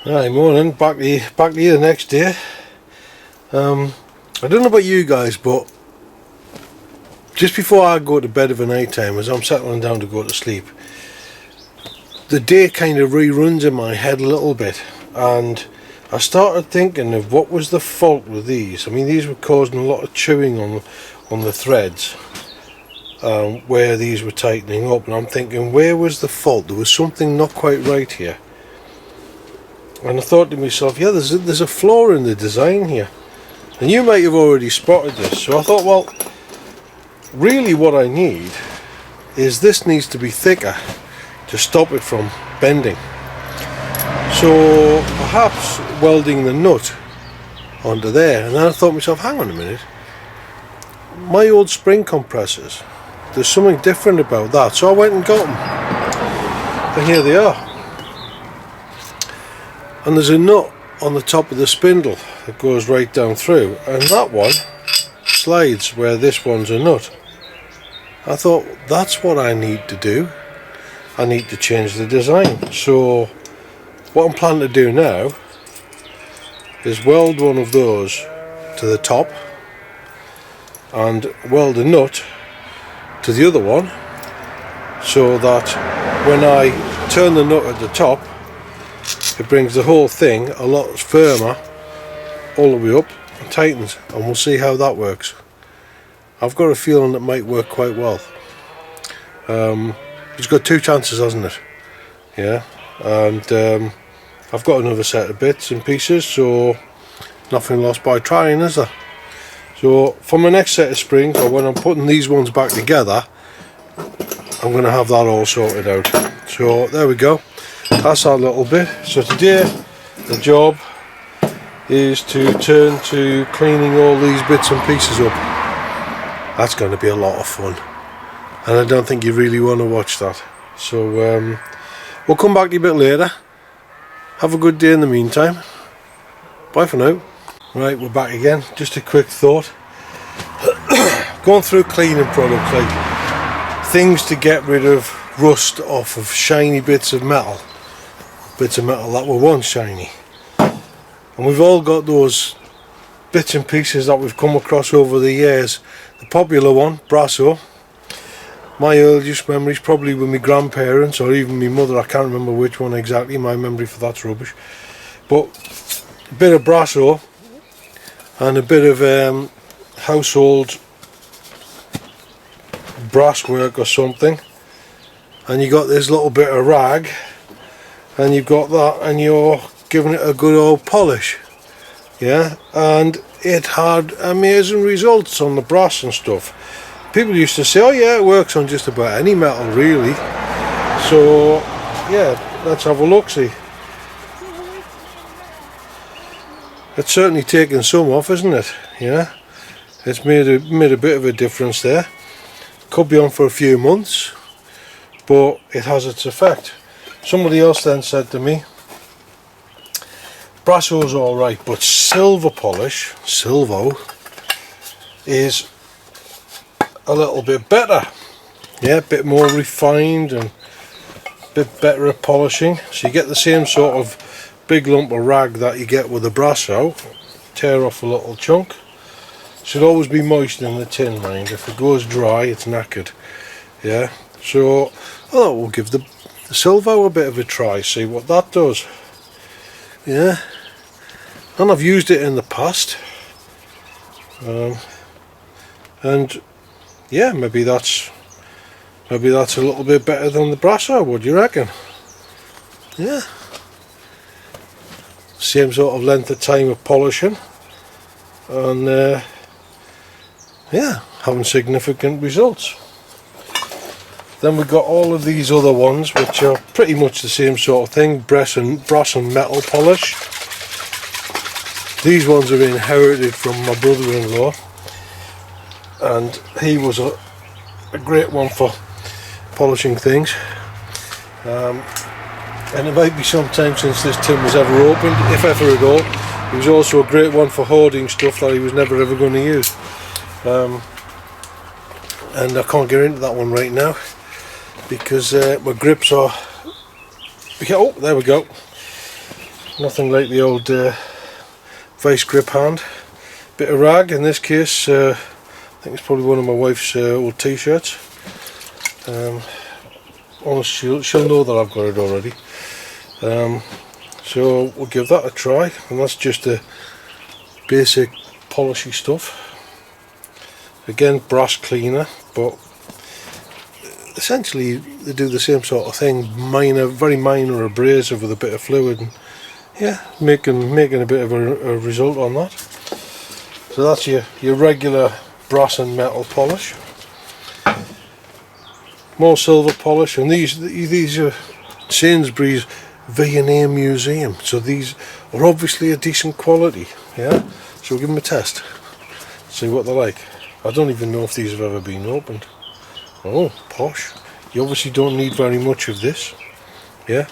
Hi, morning. Back to you the next day. I don't know about you guys, but just before I go to bed of a night time, as I'm settling down to go to sleep, the day kind of reruns in my head a little bit, and I started thinking of what was the fault with these. I mean, these were causing a lot of chewing on the threads where these were tightening up, and I'm thinking, where was the fault? There was something not quite right here. And I thought to myself, yeah, there's a flaw in the design here, and you might have already spotted this. So I thought, well, really what I need is this needs to be thicker to stop it from bending. So perhaps welding the nut onto there. And then I thought to myself, hang on a minute, my old spring compressors, there's something different about that. So I went and got them, and here they are. And there's a nut on the top of the spindle that goes right down through, and that one slides where this one's a nut. I thought, that's what I need to do. I need to change the design. So what I'm planning to do now is weld one of those to the top and weld a nut to the other one, so that when I turn the nut at the top, it brings the whole thing a lot firmer all the way up and tightens, and we'll see how that works. I've got a feeling it might work quite well. It's got two chances, hasn't it? Yeah, and I've got another set of bits and pieces, so nothing lost by trying, is there? So for my next set of springs, or when I'm putting these ones back together, I'm going to have that all sorted out. So there we go. That's that little bit. So today the job is to turn to cleaning all these bits and pieces up. That's going to be a lot of fun, and I don't think you really want to watch that. So we'll come back to you a bit later. Have a good day in the meantime. Bye for now. Right, we're back again. Just a quick thought. Going through cleaning products, like things to get rid of rust off of shiny bits of metal that were once shiny. And we've all got those bits and pieces that we've come across over the years. The popular one, Brasso. My earliest memories probably with my grandparents, or even my mother. I can't remember which one exactly. My memory for that's rubbish. But a bit of Brasso and a bit of household brasswork or something, and you got this little bit of rag, and you've got that, and you're giving it a good old polish. Yeah, and it had amazing results on the brass and stuff. People used to say, oh yeah, it works on just about any metal really. So yeah, let's have a look see. It's certainly taken some off, isn't it? Yeah, it's made a bit of a difference there. Could be on for a few months, but it has its effect. Somebody else then said to me, Brasso's alright, but silver polish, Silvo, is a little bit better. Yeah, a bit more refined and a bit better at polishing. So you get the same sort of big lump of rag that you get with the Brasso. Tear off a little chunk. Should always be moist in the tin, mind. If it goes dry, it's knackered. Yeah, so we'll give the Silvo a bit of a try, see what that does. Yeah, and I've used it in the past, and yeah, maybe that's a little bit better than the Brasso. What do you reckon? Yeah, same sort of length of time of polishing, and yeah, having significant results. Then we've got all of these other ones, which are pretty much the same sort of thing, brass and metal polish. These ones are inherited from my brother-in-law, and he was a great one for polishing things. And it might be some time since this tin was ever opened, if ever at all. He was also a great one for hoarding stuff that he was never ever going to use. And I can't get into that one right now because my grips are... Oh, there we go. Nothing like the old vice grip hand. Bit of rag in this case. I think it's probably one of my wife's old t-shirts. Honestly, she'll know that I've got it already. So we'll give that a try, and that's just the basic polishy stuff. Again, brass cleaner, but essentially they do the same sort of thing. Minor, very minor abrasive with a bit of fluid, and yeah, making a bit of a result on that. So that's your regular brass and metal polish. More silver polish, and these are Sainsbury's V&A Museum, so these are obviously a decent quality. Yeah, so we'll give them a test, see what they're like. I don't even know if these have ever been opened. Oh, posh. You obviously don't need very much of this. Yeah,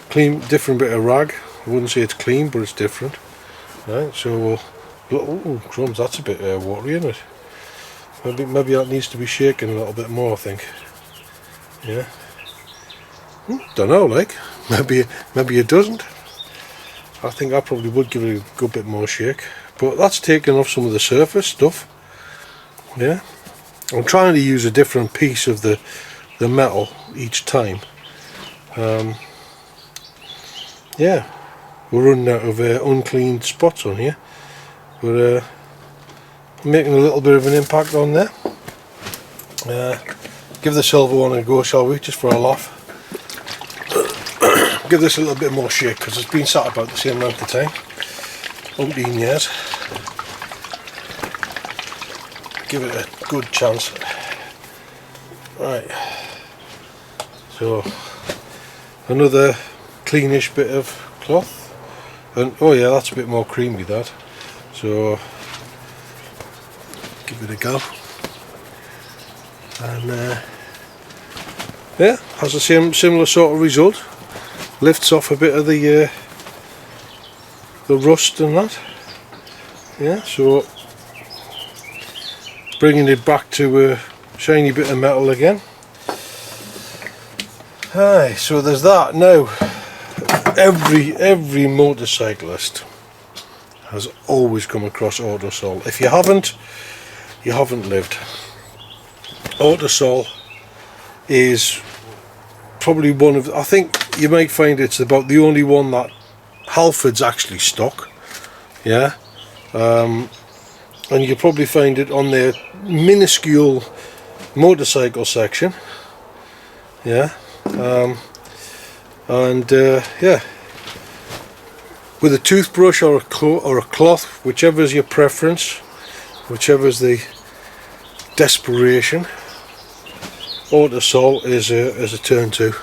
clean, different bit of rag. I wouldn't say it's clean, but it's different. Right, so oh crumbs, that's a bit watery, isn't it? Maybe that needs to be shaken a little bit more, I think. Yeah. Don't know, like, maybe it doesn't. I think I probably would give it a good bit more shake, but that's taken off some of the surface stuff. Yeah, I'm trying to use a different piece of the metal each time. Yeah, we're running out of uncleaned spots on here, but making a little bit of an impact on there. Give the silver one a go, shall we, just for a laugh. Give this a little bit more shake, because it's been sat about the same length of time, 18 years. Give it a good chance. Right, so another cleanish bit of cloth, and oh yeah, that's a bit more creamy, that, so give it a go. And yeah, has the similar sort of result. Lifts off a bit of the rust and that. Yeah, so bringing it back to a shiny bit of metal again. Aye, so there's that. Now, every motorcyclist has always come across Autosol. If you haven't lived. Autosol is probably one of, I think you might find it's about the only one that Halford's actually stock. Yeah, and you probably find it on their minuscule motorcycle section. Yeah, yeah, with a toothbrush or a cloth, whichever's your preference, whichever's the desperation, Autosol is a turn to.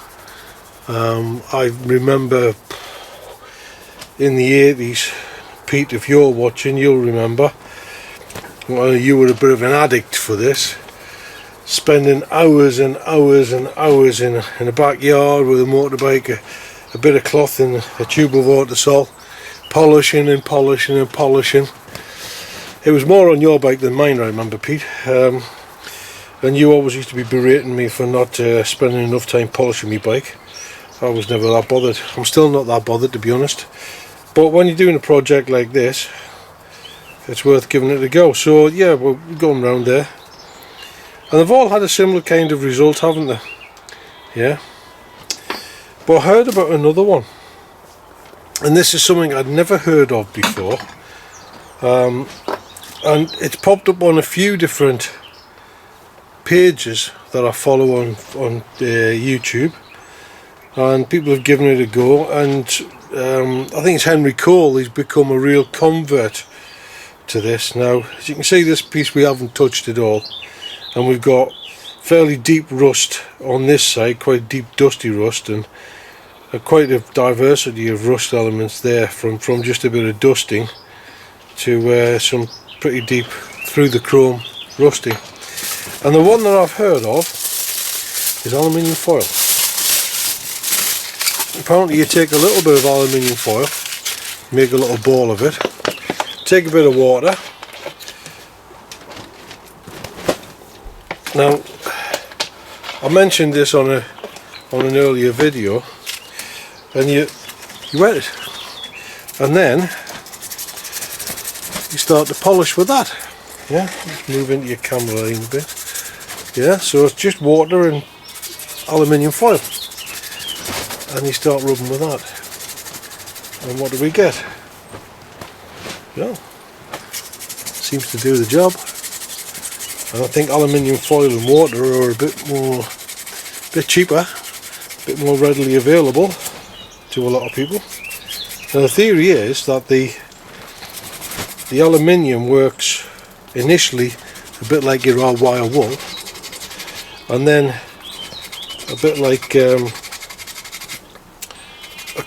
I remember in the 80s, Pete, if you're watching, you'll remember, well, you were a bit of an addict for this, spending hours and hours and hours in a backyard with a motorbike, a bit of cloth and a tube of Autosol, polishing and polishing and polishing. It was more on your bike than mine, I remember, Pete. And you always used to be berating me for not spending enough time polishing my bike. I was never that bothered. I'm still not that bothered, to be honest. But when you're doing a project like this, it's worth giving it a go. So yeah, we're going around there. And they've all had a similar kind of result, haven't they? Yeah. But I heard about another one. And this is something I'd never heard of before. And it's popped up on a few different pages that I follow on YouTube, and people have given it a go, and I think it's Henry Cole, he's become a real convert to this. Now, as you can see, this piece we haven't touched at all, and we've got fairly deep rust on this side, quite deep dusty rust, and quite a diversity of rust elements there, from just a bit of dusting to some pretty deep through the chrome rusting. And the one that I've heard of is aluminium foil. Apparently you take a little bit of aluminium foil, make a little ball of it, take a bit of water. Now, I mentioned this on an earlier video, and you wet it. and then you start to polish with that. Yeah, just move into your camera line a bit. Yeah, so it's just water and aluminium foil, and you start rubbing with that, and what do we get? Well, seems to do the job. And I think aluminium foil and water are a bit cheaper, a bit more readily available to a lot of people. Now the theory is that the aluminium works initially a bit like your raw wire wool, and then a bit like a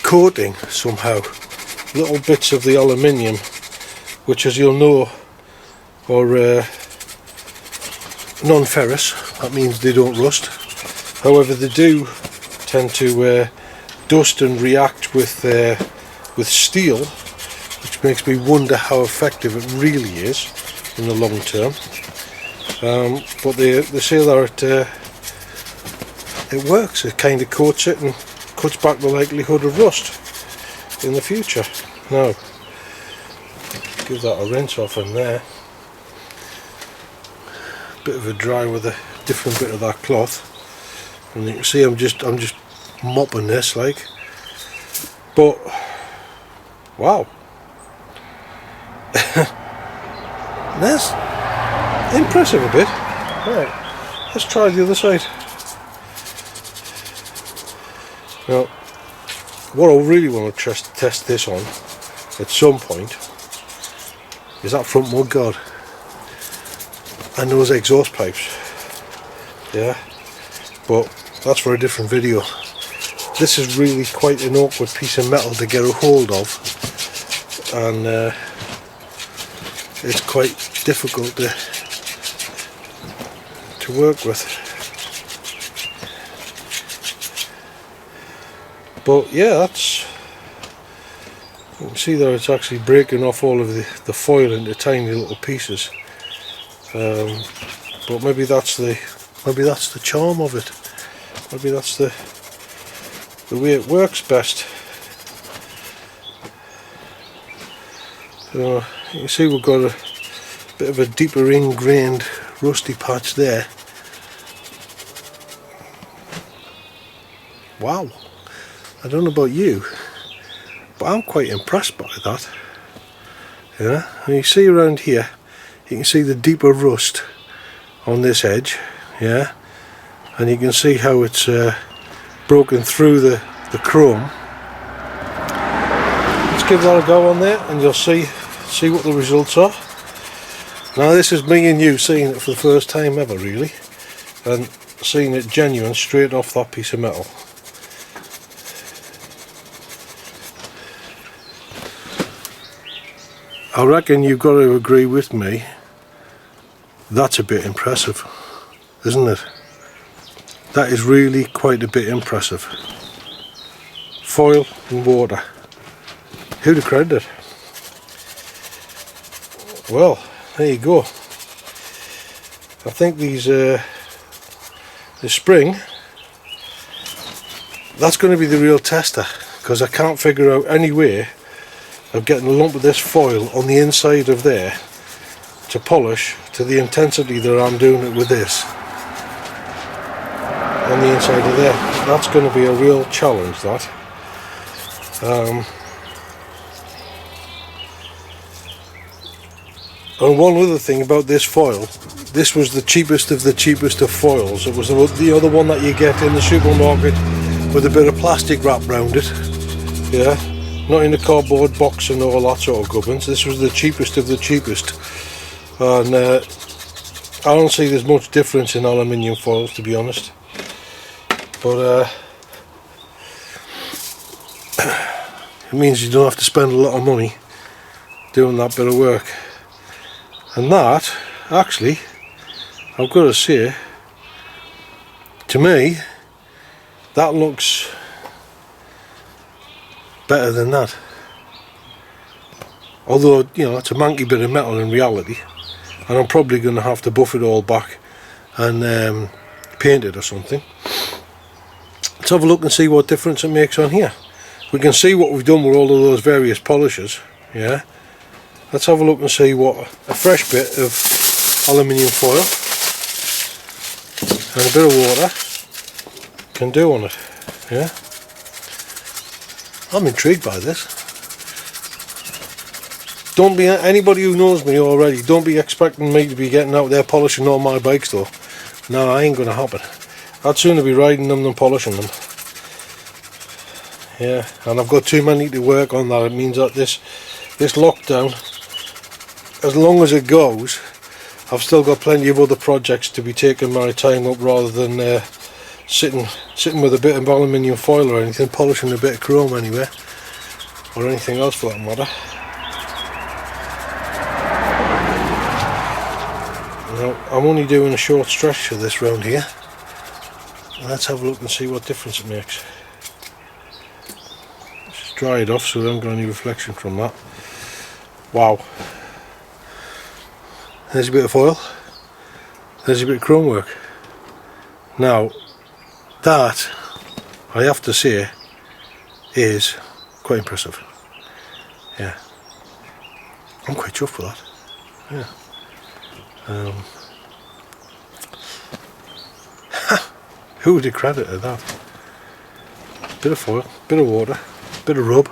coating somehow. Little bits of the aluminium, which, as you'll know, are non-ferrous. That means they don't rust. However, they do tend to dust and react with steel, which makes me wonder how effective it really is in the long term. But they say that it works. It kind of coats it and cuts back the likelihood of rust in the future. Now, give that a rinse off in there. Bit of a dry with a different bit of that cloth, and you can see I'm just mopping this like. But wow, that's impressive a bit. Right, let's try the other side. Now, what I really want to test this on at some point is that front mudguard and those exhaust pipes. Yeah, but that's for a different video. This is really quite an awkward piece of metal to get a hold of, and it's quite difficult to work with. But yeah, that's, you can see there it's actually breaking off all of the foil into tiny little pieces. But maybe that's the charm of it. Maybe that's the way it works best. So you can see we've got a bit of a deeper ingrained rusty patch there. Wow, I don't know about you, but I'm quite impressed by that. Yeah, and you see around here, you can see the deeper rust on this edge. Yeah, and you can see how it's broken through the chrome. Let's give that a go on there, and you'll see what the results are. Now this is me and you seeing it for the first time ever, really, and seeing it genuine straight off that piece of metal. I reckon you've got to agree with me, that's a bit impressive, isn't it? That is really quite a bit impressive. Foil and water. Who'd have credited it? Well, there you go. I think the spring, that's going to be the real tester, because I can't figure out any way of getting a lump of this foil on the inside of there to polish to the intensity that I'm doing it with this on the inside of there. That's going to be a real challenge, that. And one other thing about this foil, this was the cheapest of the cheapest of foils. It was the other one that you get in the supermarket with a bit of plastic wrap around it. Yeah, not in a cardboard box and all that sort of gubbins. This was the cheapest of the cheapest, and I don't see there's much difference in aluminium foils, to be honest. But it means you don't have to spend a lot of money doing that bit of work. And that, actually, I've got to say, to me, that looks better than that. Although, you know, it's a manky bit of metal in reality, and I'm probably going to have to buff it all back and paint it or something. Let's have a look and see what difference it makes on here. we can see what we've done with all of those various polishes. Yeah, let's have a look and see what a fresh bit of aluminium foil and a bit of water can do on it. Yeah, I'm intrigued by this. Don't be, anybody who knows me already, don't be expecting me to be getting out there polishing all my bikes though. No, I ain't gonna happen. I'd sooner be riding them than polishing them. Yeah, and I've got too many to work on that. It means that this lockdown, as long as it goes, I've still got plenty of other projects to be taking my time up, rather than sitting with a bit of aluminium foil or anything, polishing a bit of chrome anyway, or anything else for that matter. Now, I'm only doing a short stretch of this round here. Let's have a look and see what difference it makes. Just dry it off so I haven't got any reflection from that. Wow. There's a bit of foil. There's a bit of chrome work. Now, that, I have to say, is quite impressive. Yeah. I'm quite chuffed with that. Yeah. Who would have credited that? Bit of foil, bit of water, bit of rub.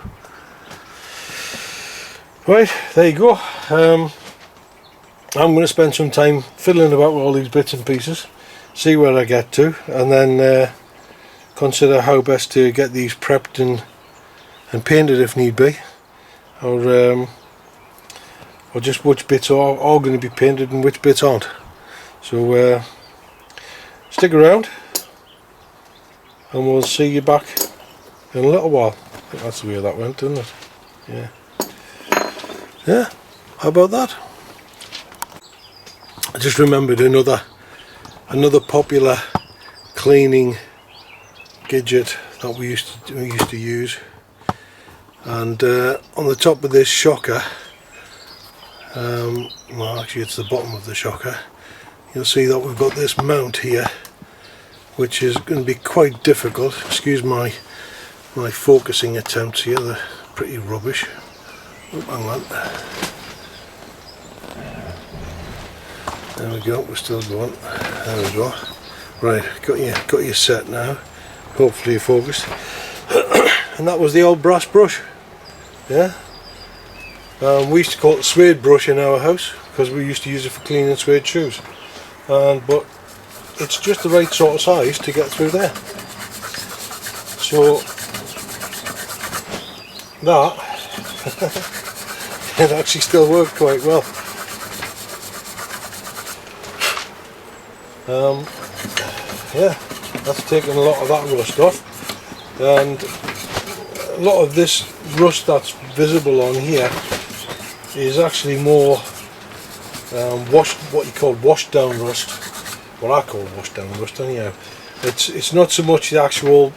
Right, there you go. I'm going to spend some time fiddling about with all these bits and pieces, see where I get to, and then consider how best to get these prepped and painted if need be, or just which bits are going to be painted and which bits aren't. So stick around and we'll see you back in a little while. I think that's the way that went, didn't it? Yeah. Yeah, how about that? I just remembered another popular cleaning gadget that we used to use, and on the top of this shocker, well, actually it's the bottom of the shocker, you'll see that we've got this mount here, which is going to be quite difficult. Excuse my focusing attempts here, they're pretty rubbish. Oh, hang on. There we go, we're still going. There we go. Right, got you set now. Hopefully you're focused. And that was the old brass brush. Yeah. We used to call it suede brush in our house because we used to use it for cleaning suede shoes. But it's just the right sort of size to get through there. So that it actually still worked quite well. Yeah, that's taken a lot of that rust off, and a lot of this rust that's visible on here is actually more what you call washed down rust, what I call washed down rust anyhow. It's not so much the actual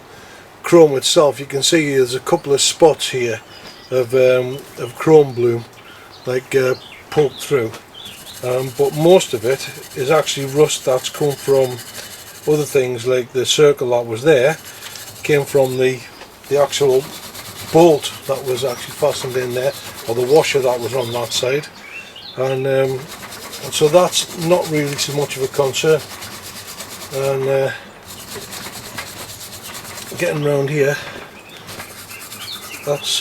chrome itself. You can see there's a couple of spots here of chrome bloom, like poked through, but most of it is actually rust that's come from other things, like the circle that was there came from the actual bolt that was actually fastened in there, or the washer that was on that side, and so that's not really so much of a concern. And getting round here, that's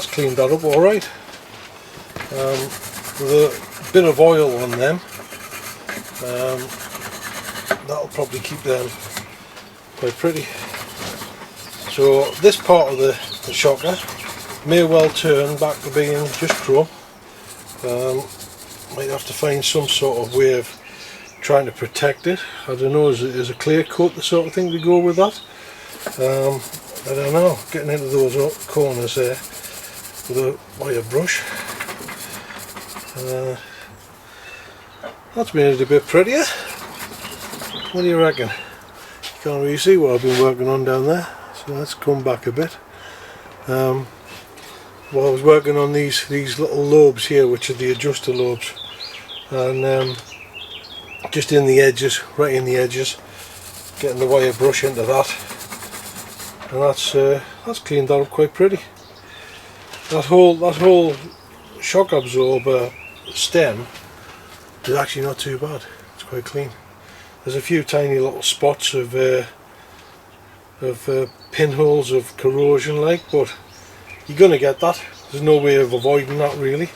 cleaned that up all right. With a bit of oil on them, that'll probably keep them quite pretty. So this part of the shocker may well turn back to being just chrome. Might have to find some sort of way of trying to protect it. I don't know, is a clear coat the sort of thing to go with that? I don't know, getting into those corners there with a wire brush. That's made it a bit prettier. What do you reckon? You can't really see what I've been working on down there, so let's come back a bit. Well, I was working on these little lobes here, which are the adjuster lobes, and just in the edges, right in the edges, getting the wire brush into that, and that's cleaned that up quite pretty. That whole shock absorber stem is actually not too bad. It's quite clean. There's a few tiny little spots of pinholes of corrosion, like, but you're gonna get that. There's no way of avoiding that, really.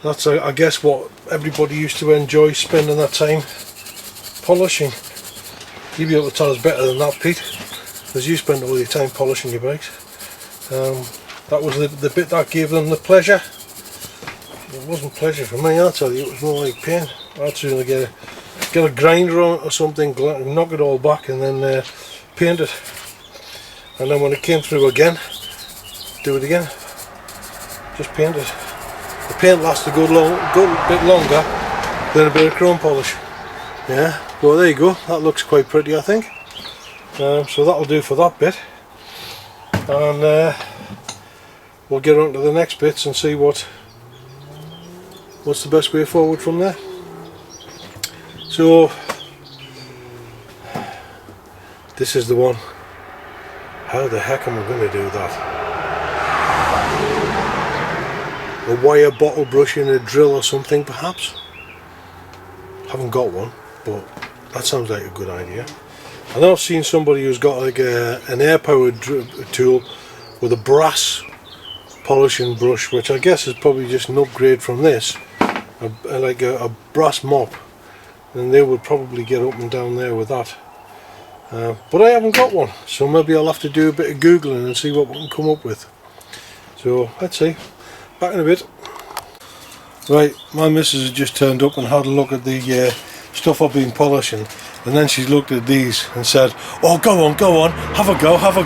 That's I guess what everybody used to enjoy, spending that time polishing. You'll be able to tell us better than that, Pete, because you spent all your time polishing your bikes. That was the bit that gave them the pleasure. It wasn't pleasure for me, I'll tell you, it was more like pain. I'd sooner get a grinder on it or something, knock it all back and then paint it. And then when it came through again, do it again. Just paint it. The paint lasts a good bit longer than a bit of chrome polish. Yeah, well there you go, that looks quite pretty, I think. So that'll do for that bit. And we'll get on to the next bits and see what's the best way forward from there. So this is the one. How the heck am I going to do that? A wire bottle brush in a drill or something, perhaps? Haven't got one, but that sounds like a good idea. I know I've seen somebody who's got like an air powered tool with a brass polishing brush, which I guess is probably just an upgrade from this, like a brass mop, and they would probably get up and down there with that. But I haven't got one, so maybe I'll have to do a bit of googling and see what we can come up with. So let's see. Back in a bit. Right, my missus has just turned up and had a look at the stuff I've been polishing, and then she's looked at these and said, "Oh, go on, have a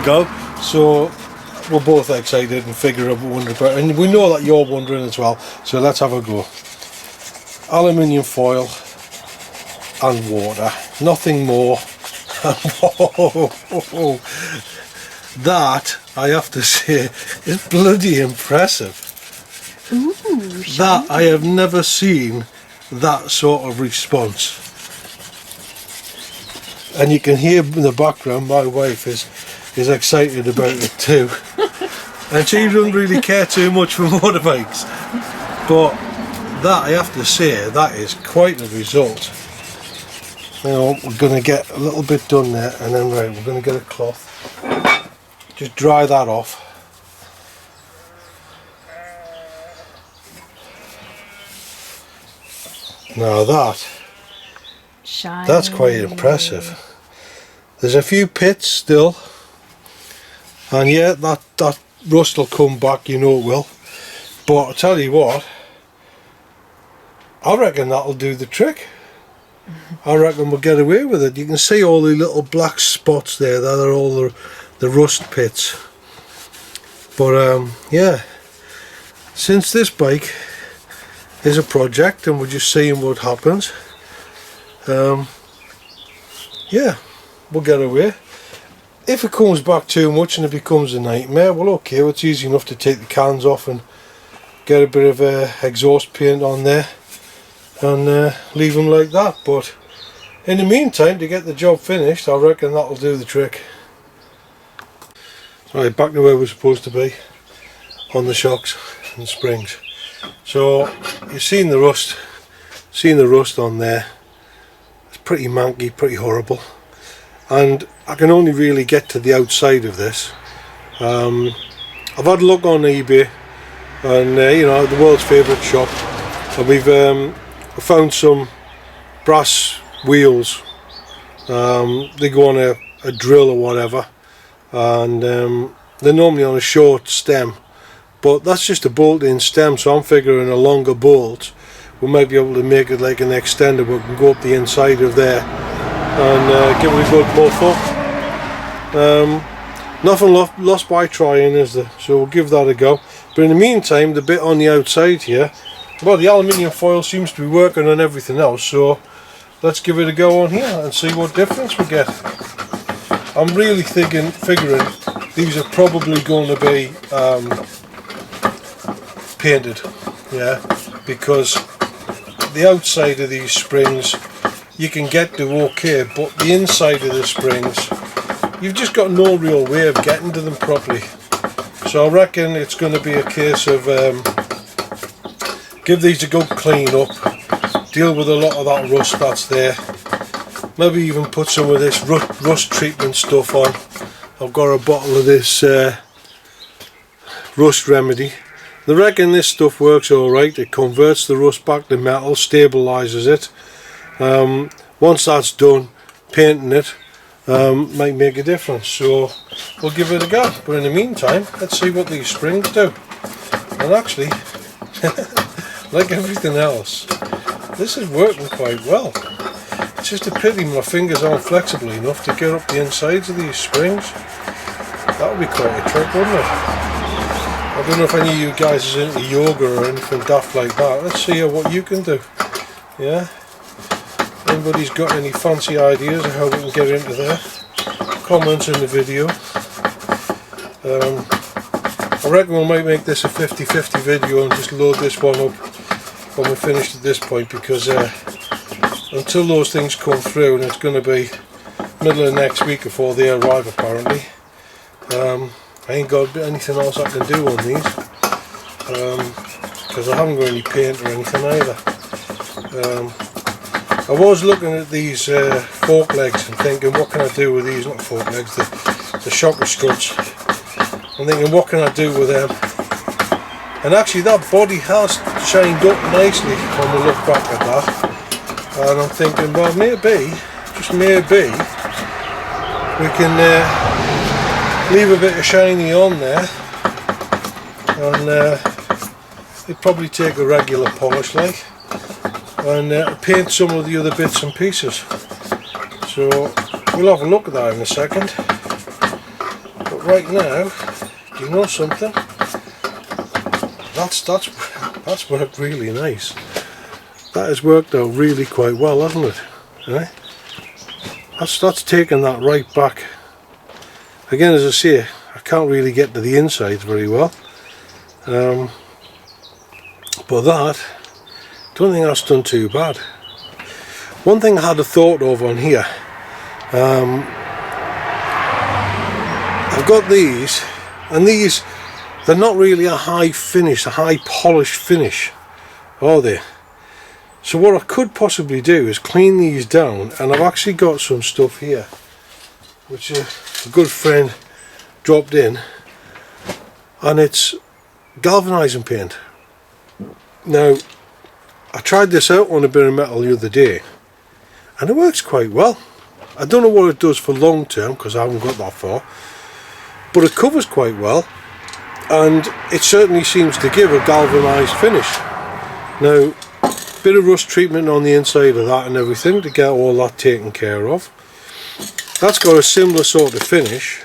go." So we're both excited and figure out wondering about it, and we know that you're wondering as well. So let's have a go. Aluminium foil and water, nothing more. That, I have to say, is bloody impressive. Ooh, that I have never seen that sort of response. And you can hear in the background my wife is excited about it too. And she doesn't really care too much for motorbikes. But that, I have to say, that is quite a result. Now we're going to get a little bit done there, and then right, we're going to get a cloth. Just dry that off. Now that's quite impressive. There's a few pits still, and yeah, that rust will come back, you know it will. But I'll tell you what, I reckon that'll do the trick. I reckon we'll get away with it. You can see all the little black spots there, that are all the rust pits. But yeah, since this bike is a project and we're just seeing what happens, yeah, we'll get away. If it comes back too much and it becomes a nightmare, well okay, well, it's easy enough to take the cans off and get a bit of exhaust paint on there and leave them like that. But in the meantime, to get the job finished, I reckon that'll do the trick. Right, back to where we're supposed to be, on the shocks and springs. So you've seen the rust on there. It's pretty manky, pretty horrible, and I can only really get to the outside of this. I've had a look on eBay, and you know, the world's favourite shop, and we've found some brass wheels. They go on a drill or whatever, and they're normally on a short stem, but that's just a bolt-in stem, so I'm figuring a longer bolt we might be able to make it like an extender where we can go up the inside of there and give it a good puff up. Nothing lost by trying, is there? So we'll give that a go. But in the meantime, the bit on the outside here, well, the aluminium foil seems to be working on everything else, so let's give it a go on here and see what difference we get. I'm really figuring these are probably going to be painted, yeah, because the outside of these springs you can get to okay, but the inside of the springs you've just got no real way of getting to them properly. So I reckon it's going to be a case of give these a good clean up, deal with a lot of that rust that's there, maybe even put some of this rust treatment stuff on. I've got a bottle of this rust remedy. I reckon this stuff works alright. It converts the rust back to metal, stabilises it. Once that's done, painting it might make a difference, so we'll give it a go. But in the meantime, let's see what these springs do. And actually, like everything else, this is working quite well. It's just a pity my fingers aren't flexible enough to get up the insides of these springs. That would be quite a trick, wouldn't it? I don't know if any of you guys is into yoga or anything daft like that. Let's see what you can do. Yeah? Anybody's got any fancy ideas of how we can get into there? Comments in the video. I reckon we might make this a 50-50 video and just load this one up when we're finished at this point, because until those things come through, and it's going to be middle of next week before they arrive apparently, I ain't got anything else I can do on these, because I haven't got any paint or anything either. I was looking at these fork legs and thinking, what can I do with these? Not fork legs, the shocker struts. I'm thinking, what can I do with them? And actually that body has shined up nicely when we look back at that. And I'm thinking, well, maybe, just maybe, we can leave a bit of shiny on there, and it'd probably take a regular polish like, and paint some of the other bits and pieces. So we'll have a look at that in a second. But right now, you know something? That's worked really nice. That has worked out really quite well, hasn't it? Right? That's taken that right back. Again, as I say, I can't really get to the insides very well, but that, don't think that's done too bad. One thing I had a thought of on here, I've got these, and these, they're not really a high finish, a high polished finish, are they? So what I could possibly do is clean these down, and I've actually got some stuff here which a good friend dropped in, and it's galvanizing paint. Now, I tried this out on a bit of metal the other day, and it works quite well. I don't know what it does for long term, because I haven't got that far, but it covers quite well, and it certainly seems to give a galvanized finish. Now, bit of rust treatment on the inside of that and everything to get all that taken care of. That's got a similar sort of finish.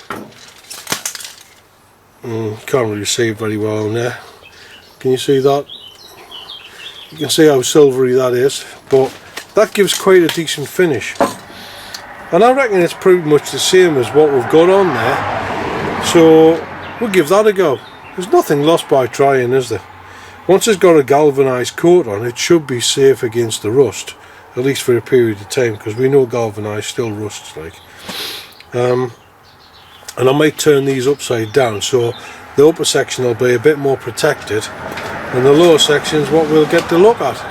Can't really see it very well on there. Can you see that? You can see how silvery that is, but that gives quite a decent finish. And I reckon it's pretty much the same as what we've got on there. So we'll give that a go. There's nothing lost by trying, is there? Once it's got a galvanised coat on, it should be safe against the rust, at least for a period of time, because we know galvanised still rusts like. And I might turn these upside down, so the upper section will be a bit more protected, and the lower section is what we'll get to look at.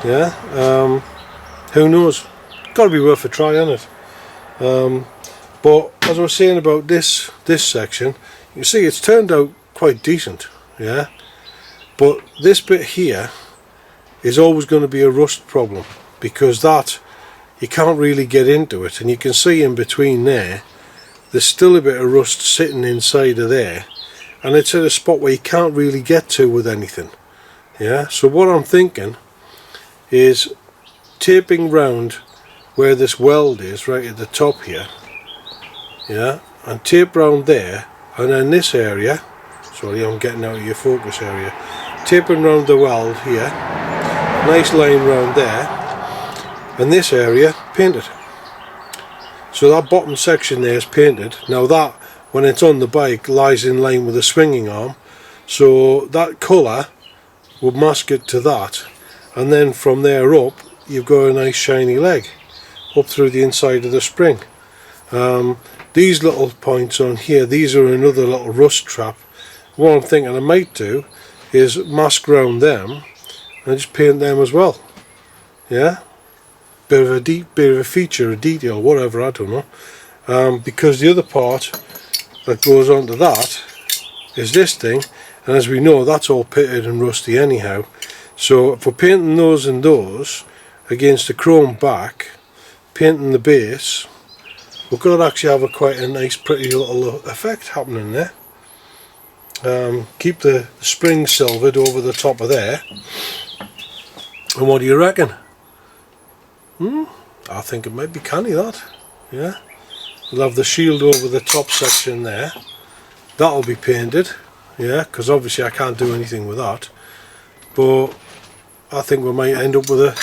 Yeah, who knows? Got to be worth a try, isn't it? But as I was saying about this section, you can see it's turned out quite decent. Yeah, but this bit here is always going to be a rust problem, because that, you can't really get into it, and you can see in between there's still a bit of rust sitting inside of there, and it's at a spot where you can't really get to with anything. Yeah, so what I'm thinking is taping round where this weld is, right at the top here, yeah, and tape round there, and then this area, sorry I'm getting out of your focus area, taping round the weld here, nice line round there, and this area painted. So that bottom section there is painted. Now that, when it's on the bike, lies in line with the swinging arm, so that colour would mask it to that, and then from there up you've got a nice shiny leg up through the inside of the spring. these little points on here, these are another little rust trap. What I'm thinking I might do is mask round them and just paint them as well. Yeah, bit of a feature, a detail, whatever, I don't know. Because the other part that goes onto that is this thing, and as we know, that's all pitted and rusty anyhow. So if we're painting those and those against the chrome back, painting the base, we're going to actually have quite a nice, pretty little effect happening there. Keep the spring silvered over the top of there. And what do you reckon? I think it might be canny, that. Yeah. We'll have the shield over the top section there. That'll be painted. Yeah, because obviously I can't do anything with that. But I think we might end up with a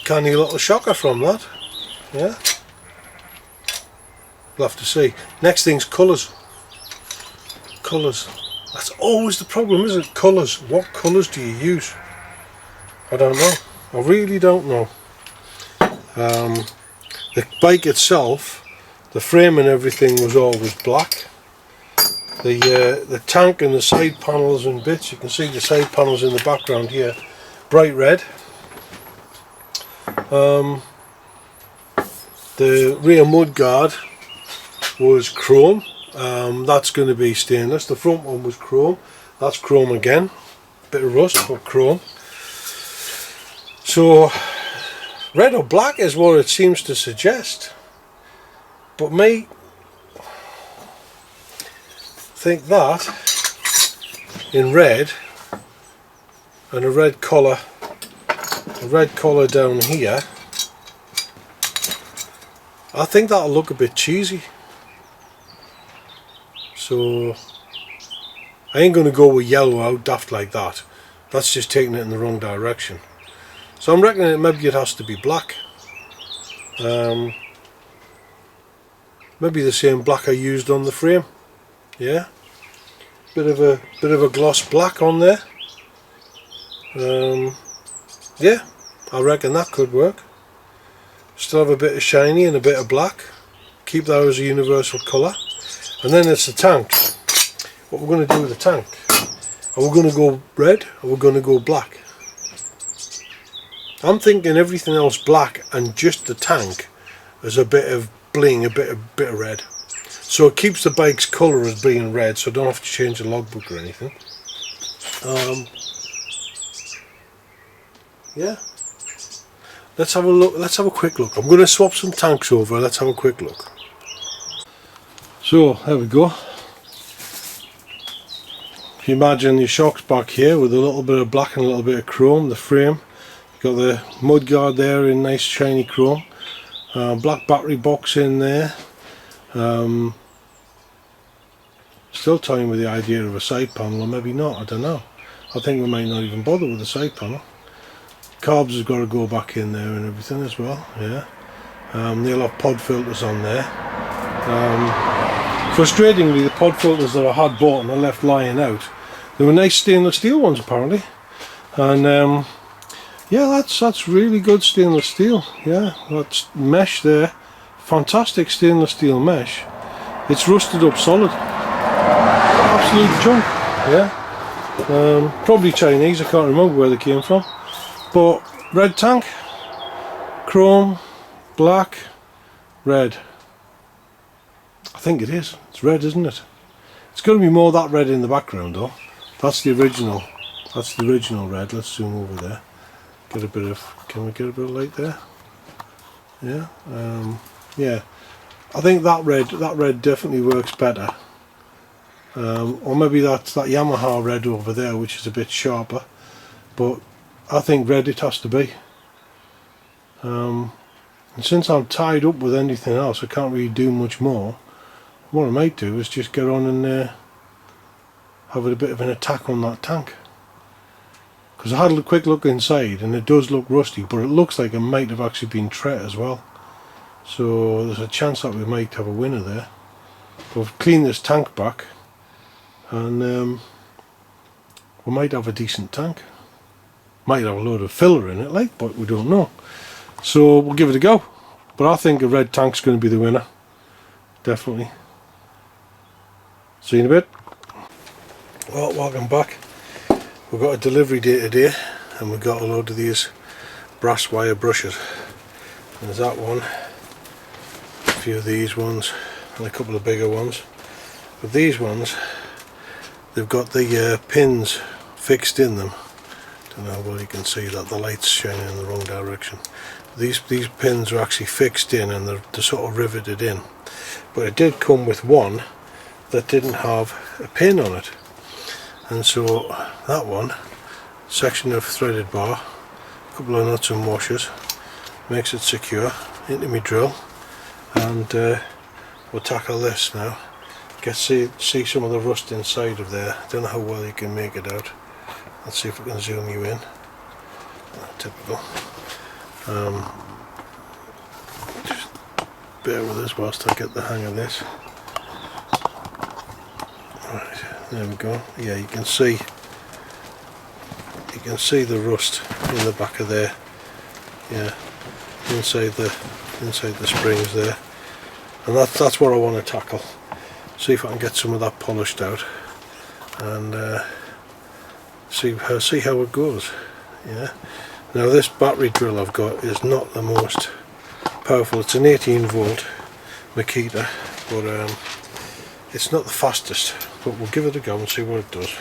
canny little shocker from that. Yeah. We'll have to see. Next thing's colours. Colours. That's always the problem, isn't it? Colours. What colours do you use? I don't know. I really don't know. The bike itself, the frame and everything was always black. The tank and the side panels and bits, you can see the side panels in the background here, bright red. The rear mudguard was chrome. That's going to be stainless. The front one was chrome. That's chrome again. Bit of rust, but chrome. So red or black is what it seems to suggest. But me think that in red and a red collar down here, I think that'll look a bit cheesy. So I ain't going to go with yellow out daft like that. That's just taking it in the wrong direction. So I'm reckoning maybe it has to be black. Maybe the same black I used on the frame. Yeah, bit of a gloss black on there. Yeah, I reckon that could work. Still have a bit of shiny and a bit of black. Keep that as a universal colour. And then it's the tank. What we're going to do with the tank? Are we going to go red or we're going to go black? I'm thinking everything else black and just the tank as a bit of bling, a bit of red. So it keeps the bike's colour as being red, so I don't have to change the logbook or anything. Yeah. Let's have a look. Let's have a quick look. I'm going to swap some tanks over. Let's have a quick look. So there we go. If you imagine your shocks back here with a little bit of black and a little bit of chrome, the frame. You've got the mudguard there in nice shiny chrome. Black battery box in there. Still toying with the idea of a side panel, or maybe not, I don't know. I think we might not even bother with the side panel. Carbs has got to go back in there and everything as well, yeah. They'll have pod filters on there. Frustratingly, the pod filters that I had bought and I left lying out, they were nice stainless steel ones apparently. And yeah, that's really good stainless steel. Yeah, that's mesh there. Fantastic stainless steel mesh. It's rusted up solid. Absolute junk. Yeah. Probably Chinese, I can't remember where they came from. But red tank, chrome, black, red. I think it is. It's red, isn't it? It's going to be more that red in the background though. That's the original. That's the original red. Let's zoom over there. Get a bit of. Can we get a bit of light there? Yeah. Yeah. I think that red definitely works better. Or maybe that's that Yamaha red over there, which is a bit sharper. But I think red it has to be. And since I'm tied up with anything else, I can't really do much more. What I might do is just get on and have a bit of an attack on that tank. Because I had a quick look inside and it does look rusty, but it looks like it might have actually been Tret as well. So there's a chance that we might have a winner there. We'll clean this tank back and we might have a decent tank. Might have a load of filler in it, like, but we don't know. So we'll give it a go. But I think a red tank's going to be the winner. definitely. See you in a bit. Well, welcome back. We've got a delivery day today, and we've got a load of these brass wire brushes. There's that one, a few of these ones, and a couple of bigger ones. But these ones, they've got the pins fixed in them. Don't know how well you can see that, the light's shining in the wrong direction. These pins are actually fixed in, and they're sort of riveted in. But it did come with one that didn't have a pin on it, and so that one, section of threaded bar, a couple of nuts and washers, makes it secure into my drill. And we'll tackle this now. Get see some of the rust inside of there. Don't know how well you can make it out. Let's see if we can zoom you in. Typical. Just bear with us whilst I get the hang of this. Right, there we go. Yeah, you can see the rust in the back of there. Yeah, inside the springs there, and that's what I want to tackle. See if I can get some of that polished out, and see how it goes. Yeah. Now this battery drill I've got is not the most powerful. It's an 18 volt Makita, but it's not the fastest. But we'll give it a go and see what it does.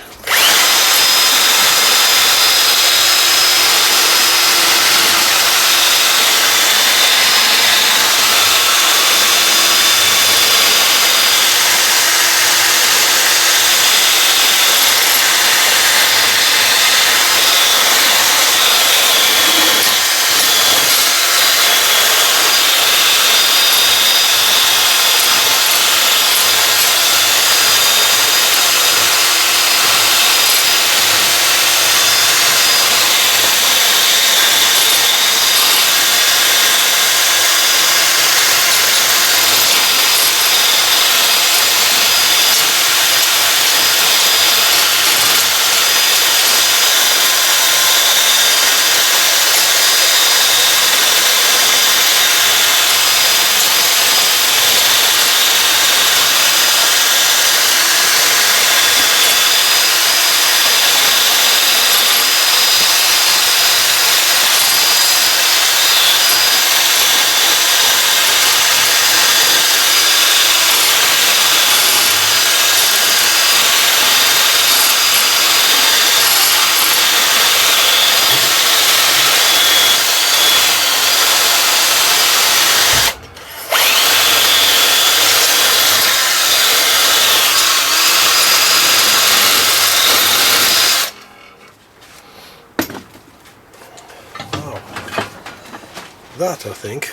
That, I think,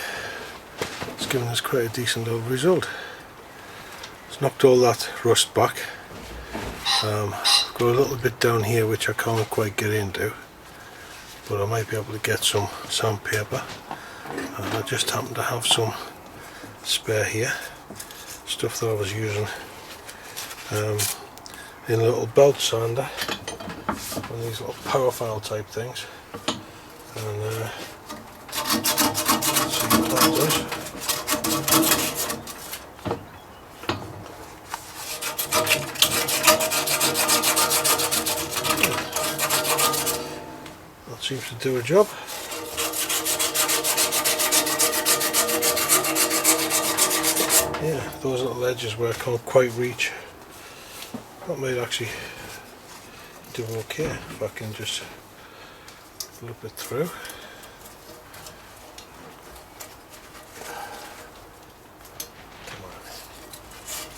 has given us quite a decent old result. It's knocked all that rust back. Got a little bit down here which I can't quite get into, but I might be able to get some sandpaper. I just happen to have some spare here, stuff that I was using in a little belt sander, one of these little power file type things, and see what that does. That seems to do a job. Yeah, those little edges where I can't quite reach, that might actually do okay if I can just loop it through.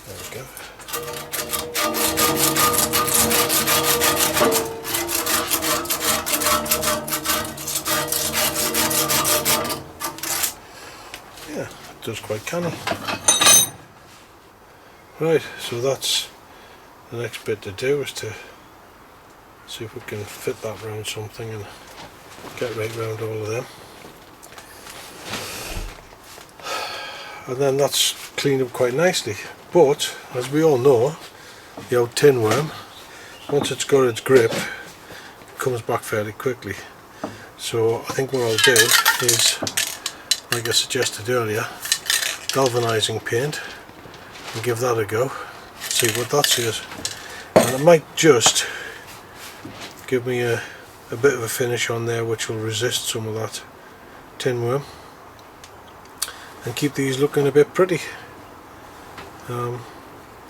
There we go. Yeah, it does quite canny. Right, so that's the next bit to do, is to see if we can fit that round something and get right round all of them. And then that's cleaned up quite nicely. But, as we all know, the old tin worm, once it's got its grip, it comes back fairly quickly. So I think what I'll do is, like I suggested earlier, galvanizing paint, and give that a go, see what that says. And it might just give me a bit of a finish on there which will resist some of that tin worm and keep these looking a bit pretty. I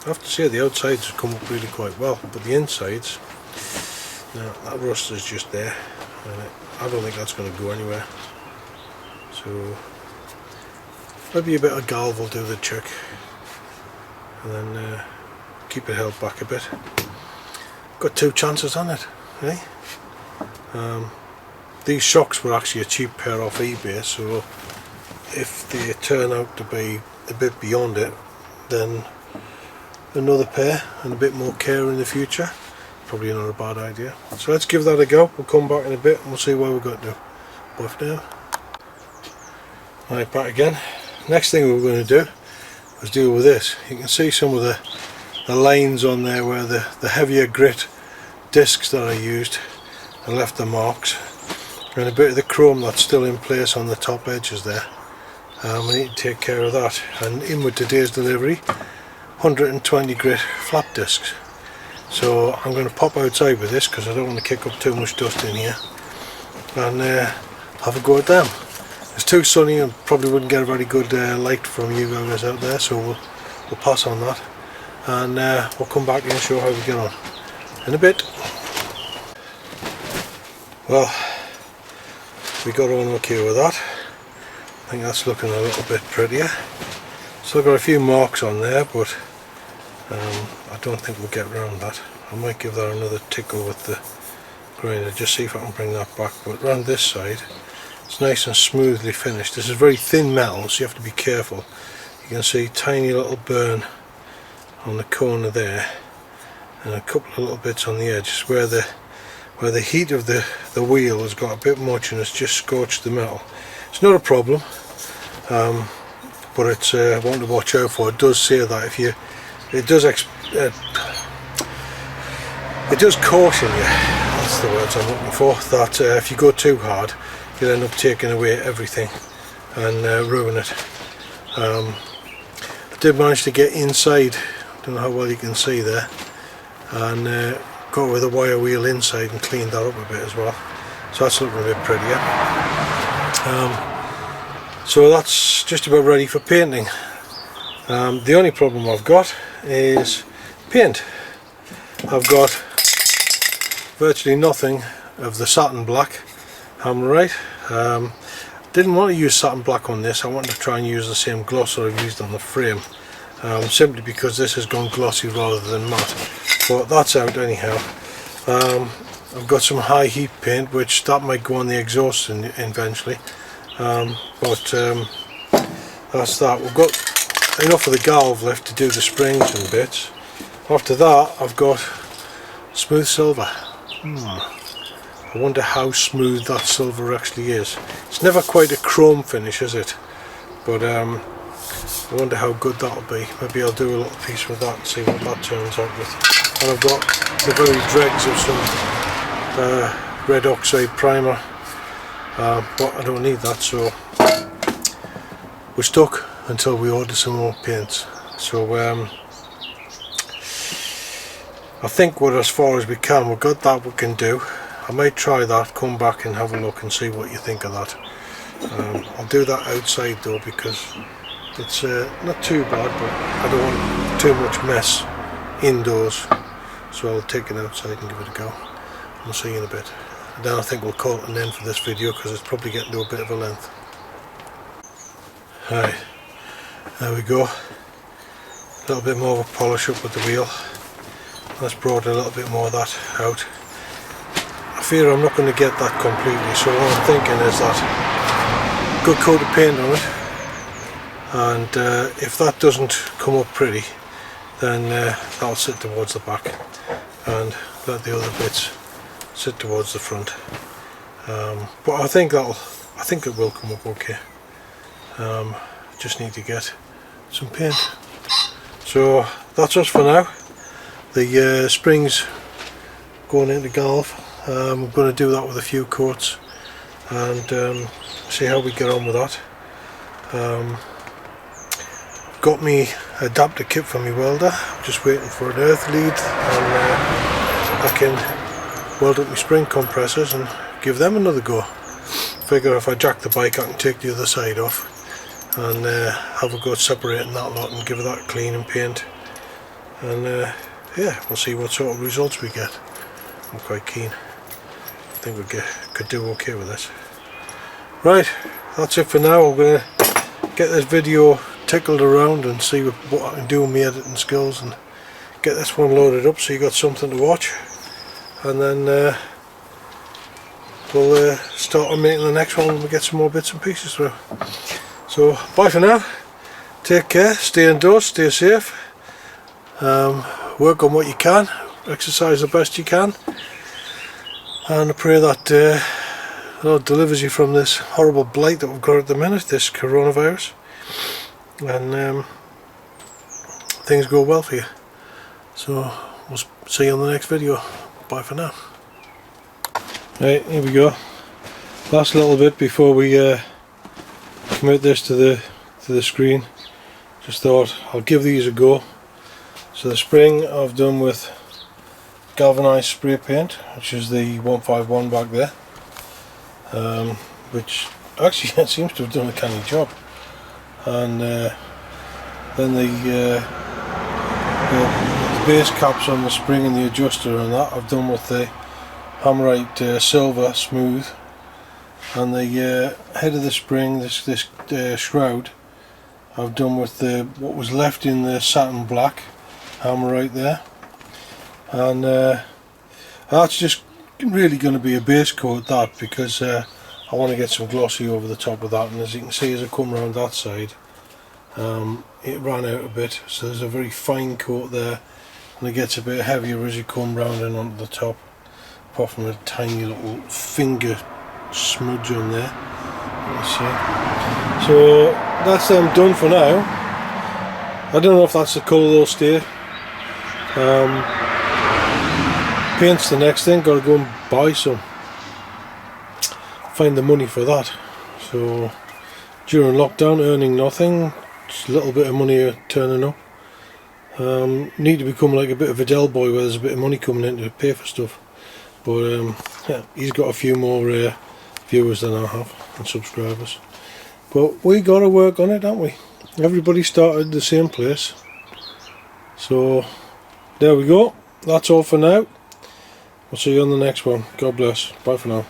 have to say the outsides have come up really quite well, but the insides, now that rust is just there, and I don't think that's going to go anywhere. So maybe a bit of galv will do the trick, and then keep it held back a bit. Got 2 chances on it, eh? These shocks were actually a cheap pair off eBay, so if they turn out to be a bit beyond it, then another pair and a bit more care in the future, probably not a bad idea. So let's give that a go. We'll come back in a bit and we'll see where we've got to. Bye for now. Right, back again. Next thing we're going to do is deal with this. You can see some of the lines on there where the heavier grit discs that I used and left the marks, and a bit of the chrome that's still in place on the top edges there. We need to take care of that. And in with today's delivery, 120 grit flat discs. So I'm going to pop outside with this because I don't want to kick up too much dust in here, and have a go at them. It's too sunny and probably wouldn't get a very good light from you guys out there, so we'll pass on that, and we'll come back and show how we get on in a bit. Well, we got on okay with that. I think that's looking a little bit prettier. Still got a few marks on there, but I don't think we'll get around that. I might give that another tickle with the grinder, just see if I can bring that back. But around this side, it's nice and smoothly finished. This is very thin metal, so you have to be careful. You can see tiny little burn on the corner there, and a couple of little bits on the edge where the heat of the wheel has got a bit much and it's just scorched the metal. It's not a problem, but it's one to watch out for. It does say that if you, it does caution you, that's the words I'm looking for, that if you go too hard, you'll end up taking away everything and ruin it. I did manage to get inside, don't know how well you can see there, and got with a wire wheel inside and cleaned that up a bit as well. So that's looking a bit prettier. So that's just about ready for painting. The only problem I've got is paint. I've got virtually nothing of the satin black Hammerite. Didn't want to use satin black on this. I wanted to try and use the same gloss that I've used on the frame, simply because this has gone glossy rather than matte. But that's out anyhow. I've got some high heat paint, which that might go on the exhaust eventually, but that's that. We've got enough of the galv left to do the springs and bits. After that I've got smooth silver. I wonder how smooth that silver actually is. It's never quite a chrome finish, is it? But I wonder how good that'll be. Maybe I'll do a little piece with that and see what that turns out with. And I've got the very dregs of some red oxide primer, but I don't need that, so we're stuck until we order some more paints. So I think we're as far as we can. We've got that we can do. I might try that, come back and have a look and see what you think of that. I'll do that outside though, because it's not too bad, but I don't want too much mess indoors, so I'll take it outside and give it a go. We'll see you in a bit. And then I think we'll call it an end for this video, because it's probably getting to a bit of a length. Right, there we go. A little bit more of a polish up with the wheel. Let's broaden a little bit more of that out. I fear I'm not going to get that completely, so what I'm thinking is that good coat of paint on it, and if that doesn't come up pretty, then that'll sit towards the back, and let the other bits sit towards the front. But I think it will come up okay. Just need to get some paint. So that's us for now. The springs going into galv. I'm going to do that with a few coats and see how we get on with that. got me adapter kit for my welder. I'm just waiting for an earth lead, and I can weld up my spring compressors and give them another go. Figure if I jack the bike I can take the other side off and have a go at separating that lot and give it that clean and paint, and yeah, we'll see what sort of results we get. I'm quite keen. I think we could do okay with this. Right, that's it for now. I'm going to get this video tickled around and see what I can do with my editing skills and get this one loaded up so you got something to watch, and then we'll start on making the next one when we get some more bits and pieces through. So bye for now, take care, stay indoors, stay safe, work on what you can, exercise the best you can, and I pray that the Lord delivers you from this horrible blight that we've got at the minute, this coronavirus, and things go well for you. So we'll see you on the next video. Bye for now. Right, here we go. Last little bit before we commit this to the screen. Just thought I'll give these a go. So the spring I've done with galvanized spray paint, which is the 151 back there, which actually it seems to have done a canny job. And then the base caps on the spring and the adjuster and that I've done with the Hammerite silver smooth, and the head of the spring, this shroud, I've done with what was left in the satin black Hammerite there, and that's just really going to be a base coat, that, because I want to get some glossy over the top of that. And as you can see, as I come around that side, it ran out a bit, so there's a very fine coat there, and it gets a bit heavier as you come round and onto the top, apart from a tiny little finger smudge on there. You see. So that's them done for now. I don't know if that's the colour they'll stay. Paint's the next thing, gotta go and buy some. Find the money for that. So during lockdown, earning nothing, just a little bit of money turning up. Need to become like a bit of a Dell boy where there's a bit of money coming in to pay for stuff. But yeah, he's got a few more viewers than I have and subscribers. But we got to work on it, haven't we? Everybody started the same place. So there we go. That's all for now. We'll see you on the next one. God bless. Bye for now.